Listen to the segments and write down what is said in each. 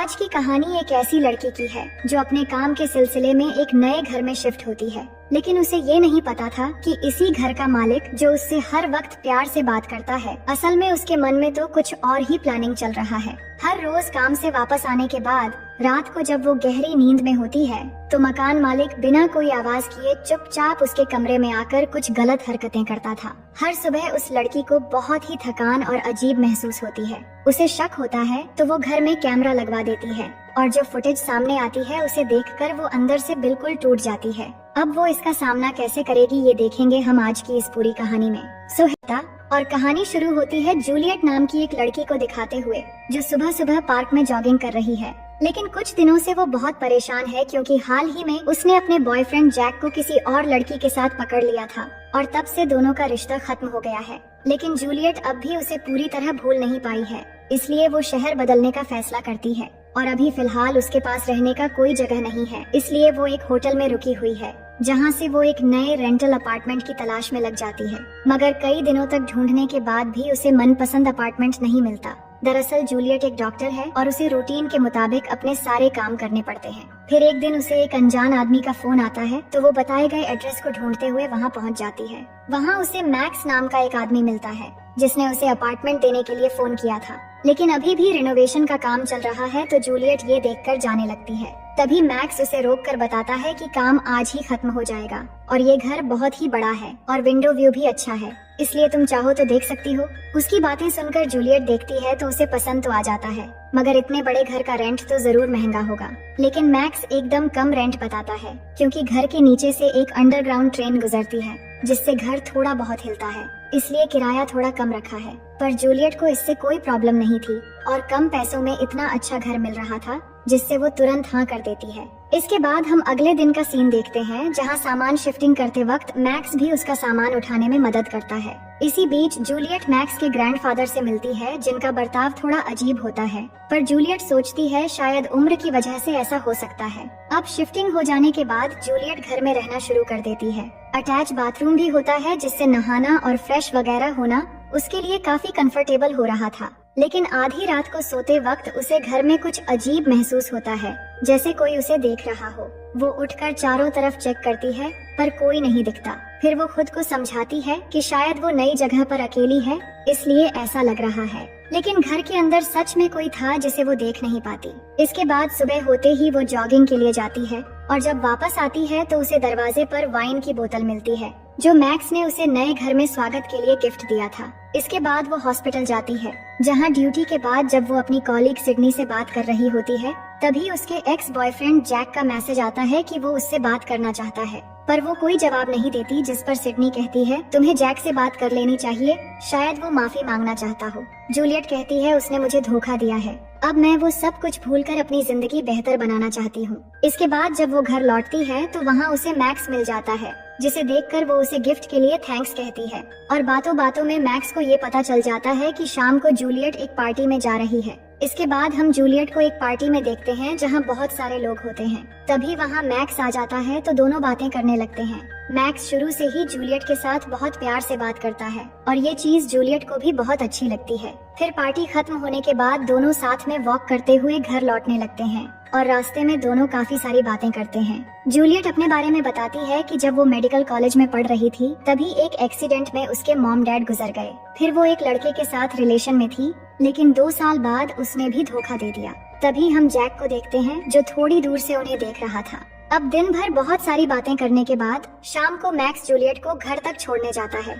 आज की कहानी एक ऐसी लड़की की है जो अपने काम के सिलसिले में एक नए घर में शिफ्ट होती है, लेकिन उसे ये नहीं पता था कि इसी घर का मालिक जो उससे हर वक्त प्यार से बात करता है, असल में उसके मन में तो कुछ और ही प्लानिंग चल रहा है। हर रोज काम से वापस आने के बाद रात को जब वो गहरी नींद में होती है तो मकान मालिक बिना कोई आवाज किए चुपचाप उसके कमरे में आकर कुछ गलत हरकतें करता था। हर सुबह उस लड़की को बहुत ही थकान और अजीब महसूस होती है। उसे शक होता है तो वो घर में कैमरा लगवा देती है और जो फुटेज सामने आती है उसे देखकर वो अंदर से बिल्कुल टूट जाती है। अब वो इसका सामना कैसे करेगी ये देखेंगे हम आज की इस पूरी कहानी में। सुहेता और कहानी शुरू होती है जूलियट नाम की एक लड़की को दिखाते हुए जो सुबह सुबह पार्क में जॉगिंग कर रही है, लेकिन कुछ दिनों से वो बहुत परेशान है क्योंकि हाल ही में उसने अपने बॉयफ्रेंड जैक को किसी और लड़की के साथ पकड़ लिया था और तब से दोनों का रिश्ता खत्म हो गया है। लेकिन जूलियट अब भी उसे पूरी तरह भूल नहीं पाई है, इसलिए वो शहर बदलने का फैसला करती है और अभी फिलहाल उसके पास रहने का कोई जगह नहीं है, इसलिए वो एक होटल में रुकी हुई है जहाँ से वो एक नए रेंटल अपार्टमेंट की तलाश में लग जाती है। मगर कई दिनों तक ढूंढने के बाद भी उसे मनपसंद अपार्टमेंट नहीं मिलता। दरअसल जूलियट एक डॉक्टर है और उसे रूटीन के मुताबिक अपने सारे काम करने पड़ते हैं। फिर एक दिन उसे एक अनजान आदमी का फोन आता है तो वो बताए गए एड्रेस को ढूंढते हुए वहाँ पहुँच जाती है। वहाँ उसे मैक्स नाम का एक आदमी मिलता है जिसने उसे अपार्टमेंट देने के लिए फोन किया था, लेकिन अभी भी रिनोवेशन का काम चल रहा है तो जूलियट ये देखकर जाने लगती है। तभी मैक्स उसे रोककर बताता है कि काम आज ही खत्म हो जाएगा और ये घर बहुत ही बड़ा है और विंडो व्यू भी अच्छा है, इसलिए तुम चाहो तो देख सकती हो। उसकी बातें सुनकर जूलियट देखती है तो उसे पसंद तो आ जाता है, मगर इतने बड़े घर का रेंट तो जरूर महंगा होगा। लेकिन मैक्स एकदम कम रेंट बताता है क्योंकि घर के नीचे से एक अंडरग्राउंड ट्रेन गुजरती है जिससे घर थोड़ा बहुत हिलता है, इसलिए किराया थोड़ा कम रखा है। पर जूलियट को इससे कोई प्रॉब्लम नहीं थी और कम पैसों में इतना अच्छा घर मिल रहा था जिससे वो तुरंत हाँ कर देती है। इसके बाद हम अगले दिन का सीन देखते हैं जहाँ सामान शिफ्टिंग करते वक्त मैक्स भी उसका सामान उठाने में मदद करता है। इसी बीच जूलियट मैक्स के ग्रैंडफादर से मिलती है जिनका बर्ताव थोड़ा अजीब होता है, पर जूलियट सोचती है शायद उम्र की वजह से ऐसा हो सकता है। अब शिफ्टिंग हो जाने के बाद जूलियट घर में रहना शुरू कर देती है। अटैच बाथरूम भी होता है जिससे नहाना और फ्रेश वगैरह होना उसके लिए काफी कंफर्टेबल हो रहा था। लेकिन आधी रात को सोते वक्त उसे घर में कुछ अजीब महसूस होता है, जैसे कोई उसे देख रहा हो। वो उठकर चारों तरफ चेक करती है पर कोई नहीं दिखता। फिर वो खुद को समझाती है कि शायद वो नई जगह पर अकेली है, इसलिए ऐसा लग रहा है। लेकिन घर के अंदर सच में कोई था जिसे वो देख नहीं पाती। इसके बाद सुबह होते ही वो जॉगिंग के लिए जाती है और जब वापस आती है तो उसे दरवाजे पर वाइन की बोतल मिलती है जो मैक्स ने उसे नए घर में स्वागत के लिए गिफ्ट दिया था। इसके बाद वो हॉस्पिटल जाती है जहां ड्यूटी के बाद जब वो अपनी कॉलीग सिडनी से बात कर रही होती है तभी उसके एक्स बॉयफ्रेंड जैक का मैसेज आता है कि वो उससे बात करना चाहता है, पर वो कोई जवाब नहीं देती, जिस पर सिडनी कहती है तुम्हें जैक से बात कर लेनी चाहिए, शायद वो माफी मांगना चाहता हो। जूलियट कहती है उसने मुझे धोखा दिया है, अब मैं वो सब कुछ भूलकर अपनी जिंदगी बेहतर बनाना चाहती हूँ। इसके बाद जब वो घर लौटती है तो वहाँ उसे मैक्स मिल जाता है जिसे देखकर वो उसे गिफ्ट के लिए थैंक्स कहती है और बातों बातों में मैक्स को ये पता चल जाता है कि शाम को जूलियट एक पार्टी में जा रही है। इसके बाद हम जूलियट को एक पार्टी में देखते हैं जहां बहुत सारे लोग होते हैं। तभी वहां मैक्स आ जाता है तो दोनों बातें करने लगते हैं। मैक्स शुरू से ही जूलियट के साथ बहुत प्यार से बात करता है और ये चीज जूलियट को भी बहुत अच्छी लगती है। फिर पार्टी खत्म होने के बाद दोनों साथ में वॉक करते हुए घर लौटने लगते हैं और रास्ते में दोनों काफी सारी बातें करते हैं। जूलियट अपने बारे में बताती है कि जब वो मेडिकल कॉलेज में पढ़ रही थी तभी एक एक्सीडेंट में उसके मॉम डैड गुजर गए। फिर वो एक लड़के के साथ रिलेशन में थी, लेकिन 2 साल बाद उसने भी धोखा दे दिया। तभी हम जैक को देखते हैं जो थोड़ी दूर से उन्हें देख रहा था। अब दिन भर बहुत सारी बातें करने के बाद शाम को मैक्स जूलियट को घर तक छोड़ने जाता है।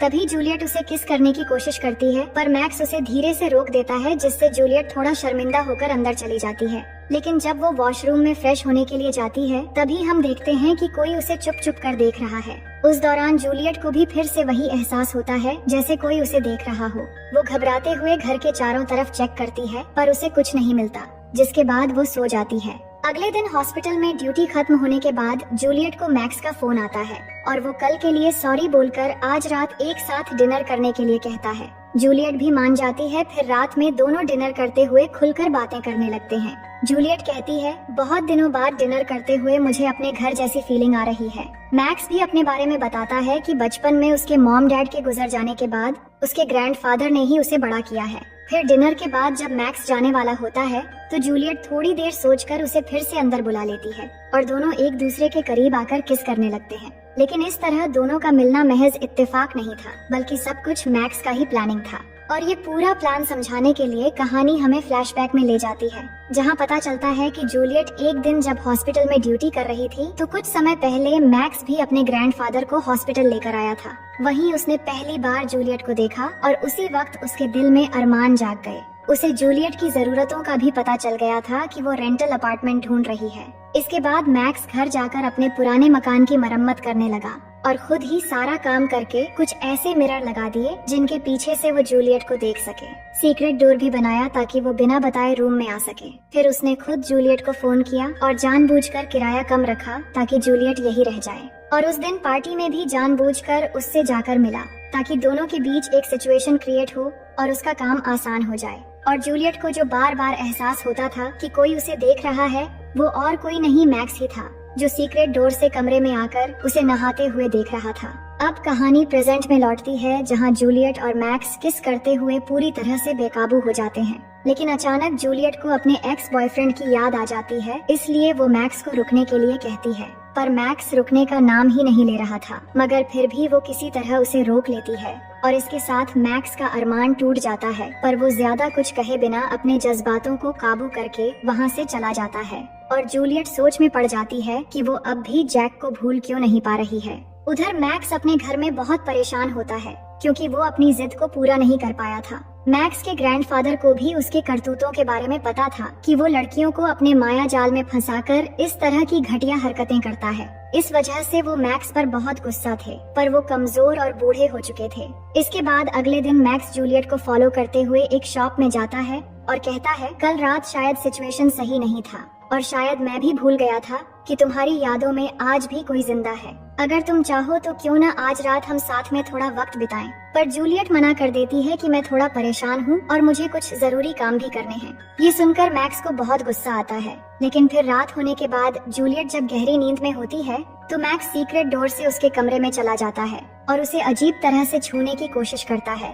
तभी जूलियट उसे किस करने की कोशिश करती है पर मैक्स उसे धीरे से रोक देता है जिससे जूलियट थोड़ा शर्मिंदा होकर अंदर चली जाती है। लेकिन जब वो वॉशरूम में फ्रेश होने के लिए जाती है तभी हम देखते हैं कि कोई उसे चुप चुप कर देख रहा है। उस दौरान जूलियट को भी फिर से वही एहसास होता है जैसे कोई उसे देख रहा हो। वो घबराते हुए घर के चारों तरफ चेक करती है पर उसे कुछ नहीं मिलता, जिसके बाद वो सो जाती है। अगले दिन हॉस्पिटल में ड्यूटी खत्म होने के बाद जूलियट को मैक्स का फोन आता है और वो कल के लिए सॉरी बोलकर आज रात एक साथ डिनर करने के लिए कहता है। जूलियट भी मान जाती है। फिर रात में दोनों डिनर करते हुए खुलकर बातें करने लगते हैं। जूलियट कहती है बहुत दिनों बाद डिनर करते हुए मुझे अपने घर जैसी फीलिंग आ रही है। मैक्स भी अपने बारे में बताता है कि बचपन में उसके मॉम डैड के गुजर जाने के बाद उसके ग्रैंडफादर ने ही उसे बड़ा किया है। फिर डिनर के बाद जब मैक्स जाने वाला होता है तो जूलियट थोड़ी देर सोचकर उसे फिर से अंदर बुला लेती है और दोनों एक दूसरे के करीब आकर किस करने लगते हैं। लेकिन इस तरह दोनों का मिलना महज इत्तेफाक नहीं था, बल्कि सब कुछ मैक्स का ही प्लानिंग था। और ये पूरा प्लान समझाने के लिए कहानी हमें फ्लैशबैक में ले जाती है, जहाँ पता चलता है कि जूलियट एक दिन जब हॉस्पिटल में ड्यूटी कर रही थी तो कुछ समय पहले मैक्स भी अपने ग्रैंडफादर को हॉस्पिटल लेकर आया था। वहीं उसने पहली बार जूलियट को देखा और उसी वक्त उसके दिल में अरमान जाग गए। उसे जूलियट की जरूरतों का भी पता चल गया था कि वो रेंटल अपार्टमेंट ढूंढ रही है। इसके बाद मैक्स घर जाकर अपने पुराने मकान की मरम्मत करने लगा और खुद ही सारा काम करके कुछ ऐसे मिरर लगा दिए जिनके पीछे से वो जूलियट को देख सके। सीक्रेट डोर भी बनाया ताकि वो बिना बताए रूम में आ सके। फिर उसने खुद जूलियट को फोन किया और जानबूझकर किराया कम रखा ताकि जूलियट यही रह जाए। और उस दिन पार्टी में भी जानबूझकर उससे जाकर मिला ताकि दोनों के बीच एक सिचुएशन क्रिएट हो और उसका काम आसान हो जाए। और जूलियट को जो बार बार एहसास होता था कि कोई उसे देख रहा है, वो और कोई नहीं मैक्स ही था, जो सीक्रेट डोर से कमरे में आकर उसे नहाते हुए देख रहा था। अब कहानी प्रेजेंट में लौटती है, जहां जूलियट और मैक्स किस करते हुए पूरी तरह से बेकाबू हो जाते हैं। लेकिन अचानक जूलियट को अपने एक्स बॉयफ्रेंड की याद आ जाती है, इसलिए वो मैक्स को रुकने के लिए कहती है। पर मैक्स रुकने का नाम ही नहीं ले रहा था, मगर फिर भी वो किसी तरह उसे रोक लेती है और इसके साथ मैक्स का अरमान टूट जाता है। पर वो ज्यादा कुछ कहे बिना अपने जज्बातों को काबू करके वहाँ से चला जाता है और जूलियट सोच में पड़ जाती है कि वो अब भी जैक को भूल क्यों नहीं पा रही है। उधर मैक्स अपने घर में बहुत परेशान होता है क्योंकि वो अपनी जिद को पूरा नहीं कर पाया था। मैक्स के ग्रैंडफादर को भी उसके करतूतों के बारे में पता था कि वो लड़कियों को अपने माया जाल में फंसाकर इस तरह की घटिया हरकतें करता है। इस वजह से वो मैक्स पर बहुत गुस्सा थे, पर वो कमजोर और बूढ़े हो चुके थे। इसके बाद अगले दिन मैक्स जूलियट को फॉलो करते हुए एक शॉप में जाता है और कहता है, कल रात शायद सिचुएशन सही नहीं था और शायद मैं भी भूल गया था कि तुम्हारी यादों में आज भी कोई जिंदा है। अगर तुम चाहो तो क्यों न आज रात हम साथ में थोड़ा वक्त बिताएं। पर जूलियट मना कर देती है कि मैं थोड़ा परेशान हूँ और मुझे कुछ जरूरी काम भी करने हैं। ये सुनकर मैक्स को बहुत गुस्सा आता है, लेकिन फिर रात होने के बाद जूलियट जब गहरी नींद में होती है तो मैक्स सीक्रेट डोर से उसके कमरे में चला जाता है और उसे अजीब तरह से छूने की कोशिश करता है,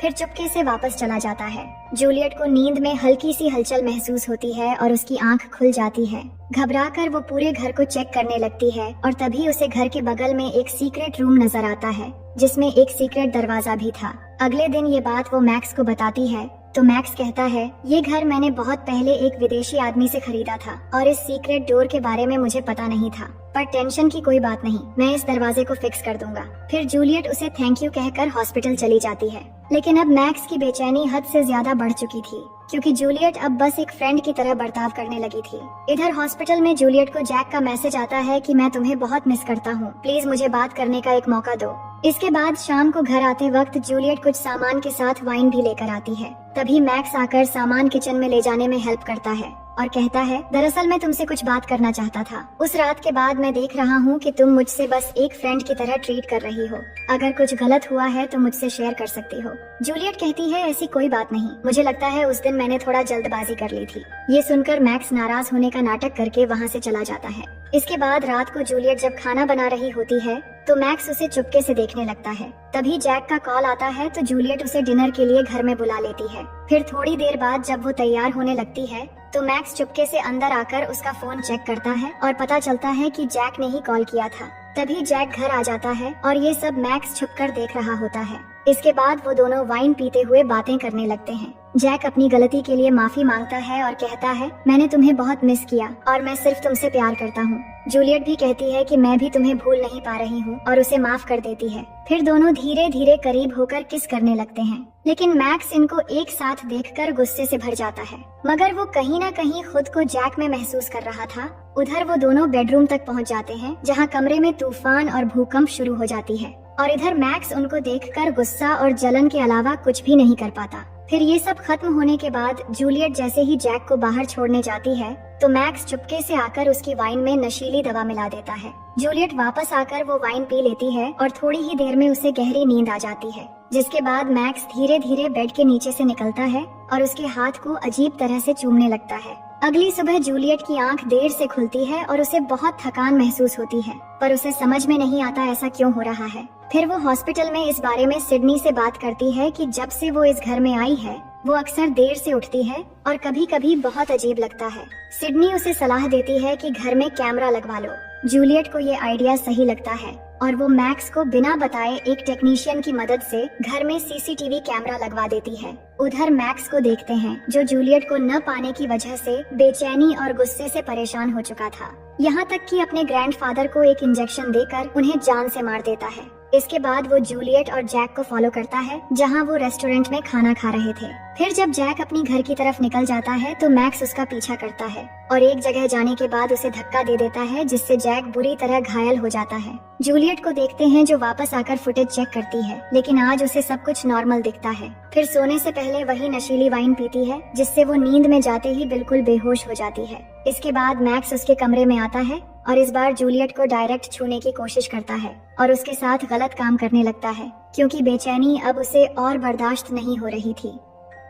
फिर चुपके से वापस चला जाता है। जूलियट को नींद में हल्की सी हलचल महसूस होती है और उसकी आंख खुल जाती है। घबराकर वो पूरे घर को चेक करने लगती है और तभी उसे घर के बगल में एक सीक्रेट रूम नजर आता है, जिसमें एक सीक्रेट दरवाजा भी था। अगले दिन ये बात वो मैक्स को बताती है तो मैक्स कहता है, ये घर मैंने बहुत पहले एक विदेशी आदमी से खरीदा था और इस सीक्रेट डोर के बारे में मुझे पता नहीं था, पर टेंशन की कोई बात नहीं, मैं इस दरवाजे को फिक्स कर दूंगा। फिर जूलियट उसे थैंक यू कहकर हॉस्पिटल चली जाती है। लेकिन अब मैक्स की बेचैनी हद से ज्यादा बढ़ चुकी थी क्योंकि जूलियट अब बस एक फ्रेंड की तरह बर्ताव करने लगी थी। इधर हॉस्पिटल में जूलियट को जैक का मैसेज आता है कि मैं तुम्हें बहुत मिस करता हूँ, प्लीज मुझे बात करने का एक मौका दो। इसके बाद शाम को घर आते वक्त जूलियट कुछ सामान के साथ वाइन भी लेकर आती है। तभी मैक्स आकर सामान किचन में ले जाने में हेल्प करता है और कहता है, दरअसल मैं तुमसे कुछ बात करना चाहता था। उस रात के बाद मैं देख रहा हूँ कि तुम मुझसे बस एक फ्रेंड की तरह ट्रीट कर रही हो। अगर कुछ गलत हुआ है तो मुझसे शेयर कर सकती हो। जूलियट कहती है, ऐसी कोई बात नहीं, मुझे लगता है उस दिन मैंने थोड़ा जल्दबाजी कर ली थी। ये सुनकर मैक्स नाराज होने का नाटक करके वहाँ से चला जाता है। इसके बाद रात को जूलियट जब खाना बना रही होती है तो मैक्स उसे चुपके से देखने लगता है। तभी जैक का कॉल आता है तो जूलियट उसे डिनर के लिए घर में बुला लेती है। फिर थोड़ी देर बाद जब वो तैयार होने लगती है तो मैक्स चुपके से अंदर आकर उसका फोन चेक करता है और पता चलता है कि जैक ने ही कॉल किया था। तभी जैक घर आ जाता है और ये सब मैक्स छुपकर देख रहा होता है। इसके बाद वो दोनों वाइन पीते हुए बातें करने लगते हैं। जैक अपनी गलती के लिए माफी मांगता है और कहता है, मैंने तुम्हें बहुत मिस किया और मैं सिर्फ तुमसे प्यार करता हूँ। जूलियट भी कहती है कि मैं भी तुम्हें भूल नहीं पा रही हूँ और उसे माफ कर देती है। फिर दोनों धीरे धीरे करीब होकर किस करने लगते हैं, लेकिन मैक्स इनको एक साथ देखकर गुस्से से भर जाता है, मगर वो कहीं न कहीं खुद को जैक में महसूस कर रहा था। उधर वो दोनों बेडरूम तक पहुँच जाते हैं जहाँ कमरे में तूफान और भूकंप शुरू हो जाती है और इधर मैक्स उनको देखकर गुस्सा और जलन के अलावा कुछ भी नहीं कर पाता। फिर ये सब खत्म होने के बाद जूलियट जैसे ही जैक को बाहर छोड़ने जाती है तो मैक्स चुपके से आकर उसकी वाइन में नशीली दवा मिला देता है। जूलियट वापस आकर वो वाइन पी लेती है और थोड़ी ही देर में उसे गहरी नींद आ जाती है, जिसके बाद मैक्स धीरे धीरे बेड के नीचे से निकलता है और उसके हाथ को अजीब तरह से चूमने लगता है। अगली सुबह जूलियट की आंख देर से खुलती है और उसे बहुत थकान महसूस होती है, पर उसे समझ में नहीं आता ऐसा क्यों हो रहा है। फिर वो हॉस्पिटल में इस बारे में सिडनी से बात करती है कि जब से वो इस घर में आई है वो अक्सर देर से उठती है और कभी कभी बहुत अजीब लगता है। सिडनी उसे सलाह देती है कि घर में कैमरा लगवा लो। जूलियट को ये आइडिया सही लगता है और वो मैक्स को बिना बताए एक टेक्नीशियन की मदद से घर में सीसीटीवी कैमरा लगवा देती है। उधर मैक्स को देखते हैं जो जूलियट को न पाने की वजह से बेचैनी और गुस्से से परेशान हो चुका था, यहाँ तक कि अपने ग्रैंडफादर को एक इंजेक्शन देकर उन्हें जान से मार देता है। इसके बाद वो जूलियट और जैक को फॉलो करता है जहाँ वो रेस्टोरेंट में खाना खा रहे थे। फिर जब जैक अपनी घर की तरफ निकल जाता है तो मैक्स उसका पीछा करता है और एक जगह जाने के बाद उसे धक्का दे देता है जिससे जैक बुरी तरह घायल हो जाता है। जूलियट को देखते हैं जो वापस आकर फुटेज चेक करती है, लेकिन आज उसे सब कुछ नॉर्मल दिखता है। फिर सोने से पहले वही नशीली वाइन पीती है जिससे वो नींद में जाते ही बिल्कुल बेहोश हो जाती है। इसके बाद मैक्स उसके कमरे में आता है और इस बार जूलियट को डायरेक्ट छूने की कोशिश करता है और उसके साथ गलत काम करने लगता है क्योंकि बेचैनी अब उसे और बर्दाश्त नहीं हो रही थी।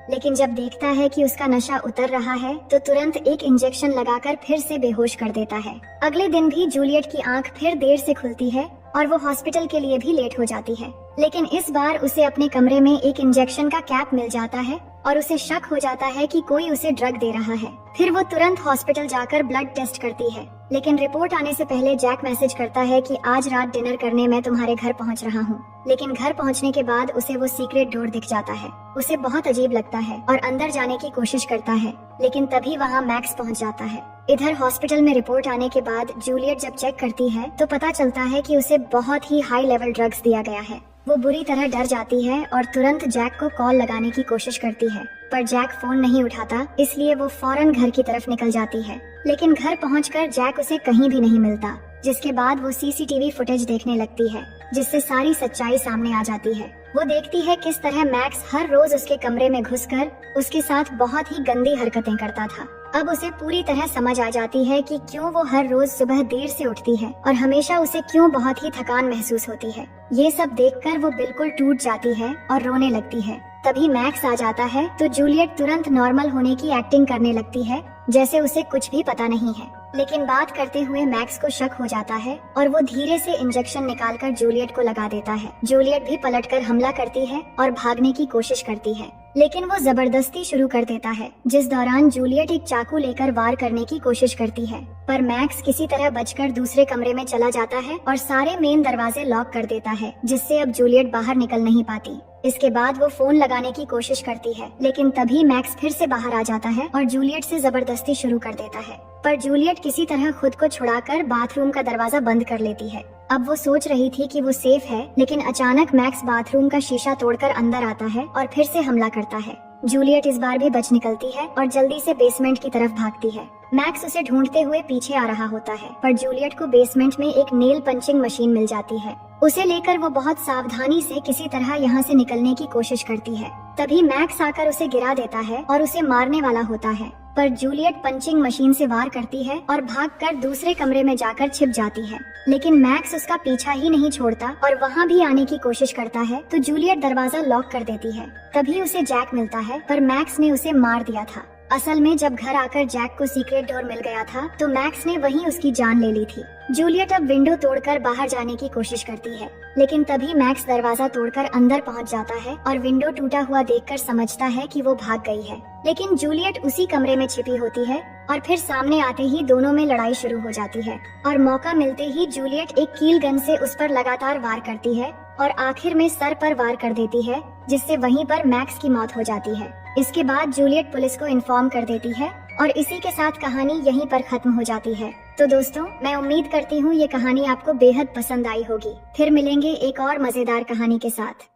लेकिन जब देखता है कि उसका नशा उतर रहा है तो तुरंत एक इंजेक्शन लगाकर फिर से बेहोश कर देता है। अगले दिन भी जूलियट की आंख फिर देर से खुलती है और वो हॉस्पिटल के लिए भी लेट हो जाती है, लेकिन इस बार उसे अपने कमरे में एक इंजेक्शन का कैप मिल जाता है और उसे शक हो जाता है कि कोई उसे ड्रग दे रहा है। फिर वो तुरंत हॉस्पिटल जाकर ब्लड टेस्ट करती है, लेकिन रिपोर्ट आने से पहले जैक मैसेज करता है कि आज रात डिनर करने मैं तुम्हारे घर पहुंच रहा हूं। लेकिन घर पहुंचने के बाद उसे वो सीक्रेट डोर दिख जाता है। उसे बहुत अजीब लगता है और अंदर जाने की कोशिश करता है, लेकिन तभी वहां मैक्स पहुंच जाता है। इधर हॉस्पिटल में रिपोर्ट आने के बाद जूलियट जब चेक करती है तो पता चलता है कि उसे बहुत ही हाई लेवल ड्रग्स दिया गया है। वो बुरी तरह डर जाती है और तुरंत जैक को कॉल लगाने की कोशिश करती है, पर जैक फोन नहीं उठाता, इसलिए वो फौरन घर की तरफ निकल जाती है। लेकिन घर पहुंचकर जैक उसे कहीं भी नहीं मिलता, जिसके बाद वो सीसीटीवी फुटेज देखने लगती है जिससे सारी सच्चाई सामने आ जाती है। वो देखती है किस तरह मैक्स हर रोज उसके कमरे में घुसकर उसके साथ बहुत ही गंदी हरकतें करता था। अब उसे पूरी तरह समझ आ जाती है कि क्यों वो हर रोज सुबह देर से उठती है और हमेशा उसे क्यों बहुत ही थकान महसूस होती है। ये सब देखकर वो बिल्कुल टूट जाती है और रोने लगती है। तभी मैक्स आ जाता है तो जूलियट तुरंत नॉर्मल होने की एक्टिंग करने लगती है जैसे उसे कुछ भी पता नहीं है। लेकिन बात करते हुए मैक्स को शक हो जाता है और वो धीरे से इंजेक्शन निकालकर जूलियट को लगा देता है। जूलियट भी पलटकर हमला करती है और भागने की कोशिश करती है, लेकिन वो जबरदस्ती शुरू कर देता है, जिस दौरान जूलियट एक चाकू लेकर वार करने की कोशिश करती है, पर मैक्स किसी तरह बचकर दूसरे कमरे में चला जाता है और सारे मेन दरवाजे लॉक कर देता है, जिससे अब जूलियट बाहर निकल नहीं पाती। इसके बाद वो फोन लगाने की कोशिश करती है, लेकिन तभी मैक्स फिर से बाहर आ जाता है और जूलियट से जबरदस्ती शुरू कर देता है, पर जूलियट किसी तरह खुद को छुड़ाकर बाथरूम का दरवाजा बंद कर लेती है। अब वो सोच रही थी कि वो सेफ है, लेकिन अचानक मैक्स बाथरूम का शीशा तोड़कर अंदर आता है और फिर से हमला करता है। जूलियट इस बार भी बच निकलती है और जल्दी से बेसमेंट की तरफ भागती है। मैक्स उसे ढूंढते हुए पीछे आ रहा होता है, पर जूलियट को बेसमेंट में एक नेल पंचिंग मशीन मिल जाती है। उसे लेकर वो बहुत सावधानी से किसी तरह यहाँ से निकलने की कोशिश करती है। तभी मैक्स आकर उसे गिरा देता है और उसे मारने वाला होता है, पर जूलियट पंचिंग मशीन से वार करती है और भागकर दूसरे कमरे में जाकर छिप जाती है। लेकिन मैक्स उसका पीछा ही नहीं छोड़ता और वहाँ भी आने की कोशिश करता है, तो जूलियट दरवाजा लॉक कर देती है। तभी उसे जैक मिलता है, पर मैक्स ने उसे मार दिया था। असल में जब घर आकर जैक को सीक्रेट डोर मिल गया था तो मैक्स ने वहीं उसकी जान ले ली थी। जूलियट अब विंडो तोड़कर बाहर जाने की कोशिश करती है, लेकिन तभी मैक्स दरवाजा तोड़कर अंदर पहुंच जाता है और विंडो टूटा हुआ देखकर समझता है कि वो भाग गई है। लेकिन जूलियट उसी कमरे में छिपी होती है और फिर सामने आते ही दोनों में लड़ाई शुरू हो जाती है और मौका मिलते ही जूलियट एक कील गन से उस पर लगातार वार करती है और आखिर में सर पर वार कर देती है, जिससे वहीं पर मैक्स की मौत हो जाती है। इसके बाद जूलियट पुलिस को इन्फॉर्म कर देती है और इसी के साथ कहानी यहीं पर खत्म हो जाती है। तो दोस्तों, मैं उम्मीद करती हूँ ये कहानी आपको बेहद पसंद आई होगी। फिर मिलेंगे एक और मजेदार कहानी के साथ।